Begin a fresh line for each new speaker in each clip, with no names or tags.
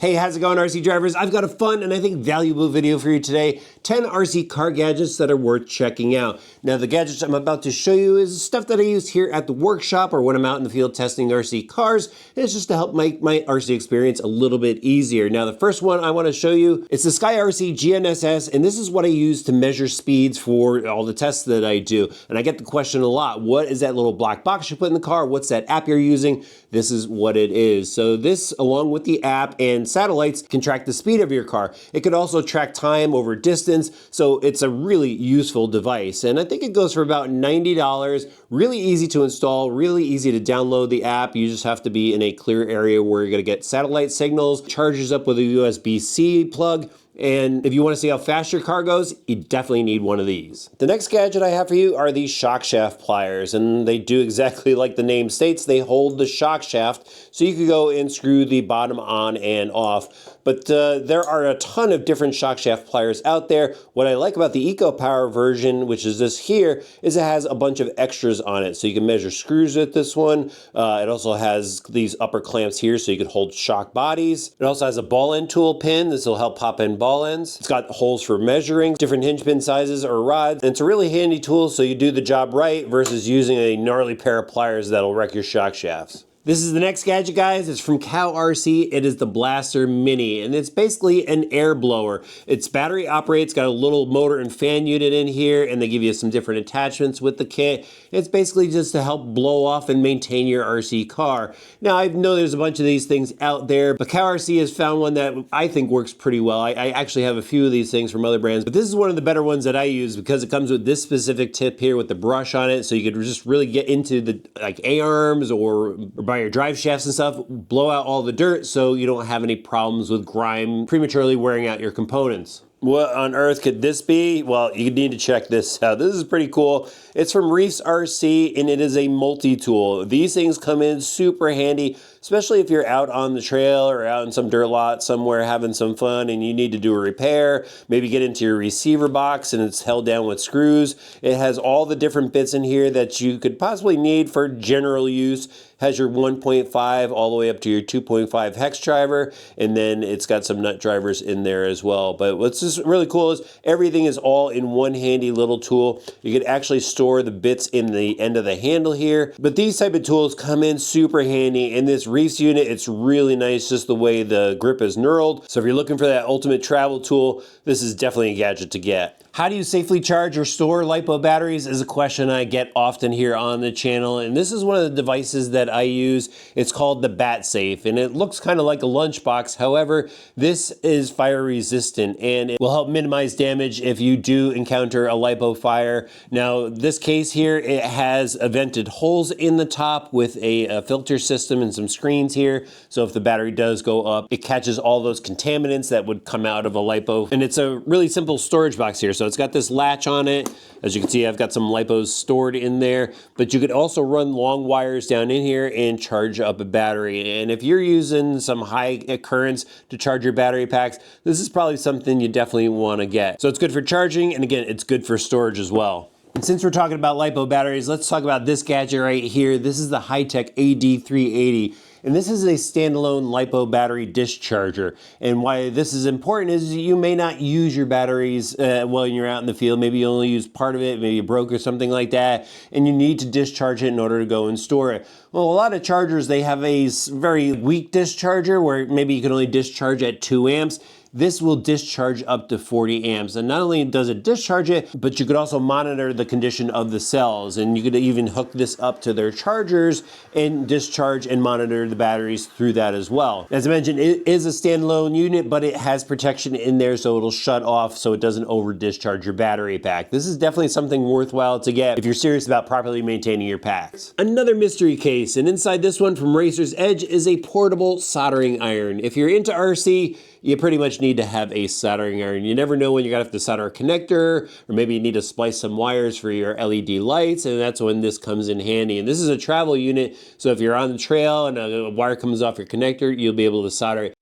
Hey, how's it going, RC drivers? I've got a fun and I think valuable video for you today. 10 RC car gadgets that are worth checking out. Now, the gadgets I'm about to show you is stuff that I use here at the workshop or when I'm out in the field testing RC cars. And it's just to help make my RC experience a little bit easier. Now, the first one I want to show you, it's the SkyRC GNSS, and this is what I use to measure speeds for all the tests that I do. And I get the question a lot, what is that little black box you put in the car? What's that app you're using? This is what it is. So this, along with the app and satellites, can track the speed of your car. It could also track time over distance, so it's a really useful device. And I think it goes for about $90. Really easy to install, really easy to download the app. You just have to be in a clear area where you're gonna get satellite signals, charges up with a USB-C plug. And if you want to see how fast your car goes, you definitely need one of these. The next gadget I have for you are these shock shaft pliers, and they do exactly like the name states. They hold the shock shaft, so you could go and screw the bottom on and off. But there are a ton of different shock shaft pliers out there. What I like about the EcoPower version, which is this here, is it has a bunch of extras on it. So you can measure screws with this one. It also has these upper clamps here, so you can hold shock bodies. It also has a ball end tool pin. This will help pop in ball ends. It's got holes for measuring different hinge pin sizes or rods. And it's a really handy tool so you do the job right versus using a gnarly pair of pliers that'll wreck your shock shafts. This is the next gadget, guys. It's from KRC. It is the Blaster Mini, and it's basically an air blower. It's battery operated. It's got a little motor and fan unit in here, and they give you some different attachments with the kit. It's basically just to help blow off and maintain your RC car. Now, I know there's a bunch of these things out there, but KRC has found one that I think works pretty well. I actually have a few of these things from other brands, but this is one of the better ones that I use because it comes with this specific tip here with the brush on it, so you could just really get into the like A-arms or by your drive shafts and stuff, blow out all the dirt so you don't have any problems with grime prematurely wearing out your components. What on earth could this be? Well, you need to check this out. This is pretty cool. It's from Reefs RC, and it is a multi-tool. These things come in super handy, especially if you're out on the trail or out in some dirt lot somewhere having some fun and you need to do a repair, maybe get into your receiver box and it's held down with screws. It has all the different bits in here that you could possibly need for general use. Has your 1.5 all the way up to your 2.5 hex driver, and then it's got some nut drivers in there as well. But what's just really cool is everything is all in one handy little tool. You could actually store the bits in the end of the handle here. But these type of tools come in super handy. In this Reefs unit, it's really nice just the way the grip is knurled. So if you're looking for that ultimate travel tool, this is definitely a gadget to get. How do you safely charge or store LiPo batteries is a question I get often here on the channel, and this is one of the devices that I use. It's called the BatSafe, and it looks kind of like a lunchbox. However, this is fire resistant, and it will help minimize damage if you do encounter a LiPo fire. Now, this case here, it has vented holes in the top with a filter system and some screens here, so if the battery does go up, it catches all those contaminants that would come out of a LiPo. And it's a really simple storage box here, so it's got this latch on it. As you can see, I've got some LiPos stored in there, but you could also run long wires down in here and charge up a battery. And if you're using some high currents to charge your battery packs, this is probably something you definitely want to get. So it's good for charging, and again, it's good for storage as well. And since we're talking about LiPo batteries, let's talk about this gadget right here. This is the HighTech AD380. And this is a standalone LiPo battery discharger. And why this is important is you may not use your batteries while you're out in the field. Maybe you only use part of it, maybe it broke or something like that, and you need to discharge it in order to go and store it. Well, a lot of chargers, they have a very weak discharger where maybe you can only discharge at 2 amps. This will discharge up to 40 amps. And not only does it discharge it, but you could also monitor the condition of the cells. And you could even hook this up to their chargers and discharge and monitor the batteries through that as well. As I mentioned, it is a standalone unit, but it has protection in there so it'll shut off so it doesn't over discharge your battery pack. This is definitely something worthwhile to get if you're serious about properly maintaining your packs. Another mystery case, and inside this one from Racer's Edge is a portable soldering iron. If you're into RC, you pretty much need to have a soldering iron. You never know when you're gonna have to solder a connector, or maybe you need to splice some wires for your LED lights, and that's when this comes in handy. And this is a travel unit, so if you're on the trail and a wire comes off your connector, you'll be able to solder it.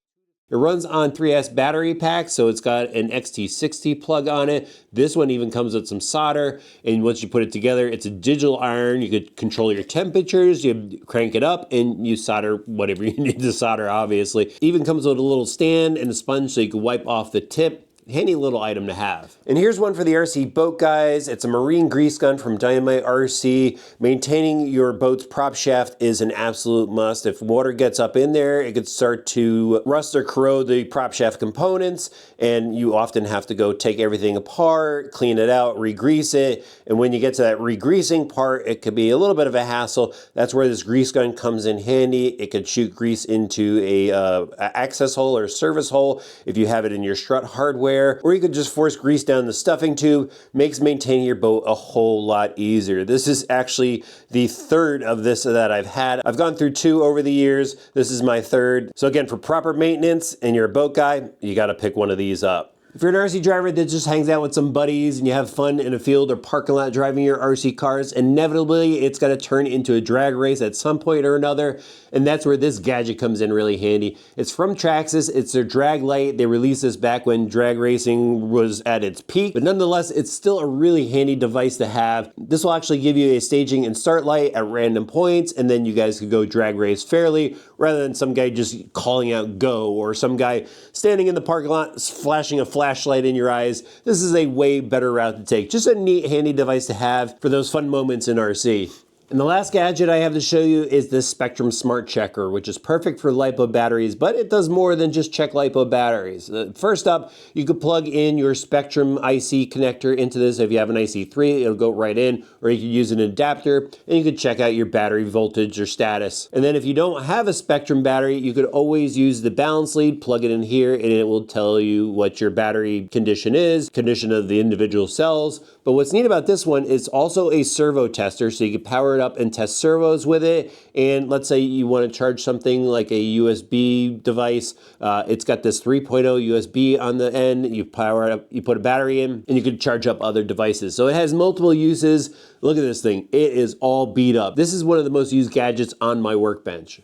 It runs on 3S battery pack, so it's got an XT60 plug on it. This one even comes with some solder, and once you put it together, it's a digital iron. You could control your temperatures, you crank it up, and you solder whatever you need to solder, obviously. Even comes with a little stand and a sponge so you can wipe off the tip. Handy little item to have. And here's one for the RC boat guys. It's a marine grease gun from Dynamite RC. Maintaining your boat's prop shaft is an absolute must. If water gets up in there, it could start to rust or corrode the prop shaft components, and you often have to go take everything apart, clean it out, re-grease it. And when you get to that re-greasing part, it could be a little bit of a hassle. That's where this grease gun comes in handy. It could shoot grease into a access hole or service hole if you have it in your strut hardware. Or you could just force grease down the stuffing tube. Makes maintaining your boat a whole lot easier. This is actually the third of this that I've had. I've gone through 2 over the years. This is my third. So again, for proper maintenance and you're a boat guy, you got to pick one of these up. If you're an RC driver that just hangs out with some buddies and you have fun in a field or parking lot driving your RC cars, inevitably it's going to turn into a drag race at some point or another, and that's where this gadget comes in really handy. It's from Traxxas. It's their drag light. They released this back when drag racing was at its peak, but nonetheless, it's still a really handy device to have. This will actually give you a staging and start light at random points, and then you guys could go drag race fairly, rather than some guy just calling out go, or some guy standing in the parking lot flashing a flashlight in your eyes. This is a way better route to take. Just a neat, handy device to have for those fun moments in RC. And the last gadget I have to show you is this Spectrum Smart Checker, which is perfect for LiPo batteries, but it does more than just check LiPo batteries. First up, you could plug in your Spectrum IC connector into this. If you have an IC3, it'll go right in, or you could use an adapter, and you could check out your battery voltage or status. And then if you don't have a Spectrum battery, you could always use the balance lead, plug it in here, and it will tell you what your battery condition is, condition of the individual cells. But what's neat about this one is also a servo tester, so you can power it up and test servos with it. And let's say you want to charge something like a USB device. It's got this 3.0 USB on the end. You power it up, you put a battery in, and you can charge up other devices. So it has multiple uses. Look at this thing. It is all beat up. This is one of the most used gadgets on my workbench.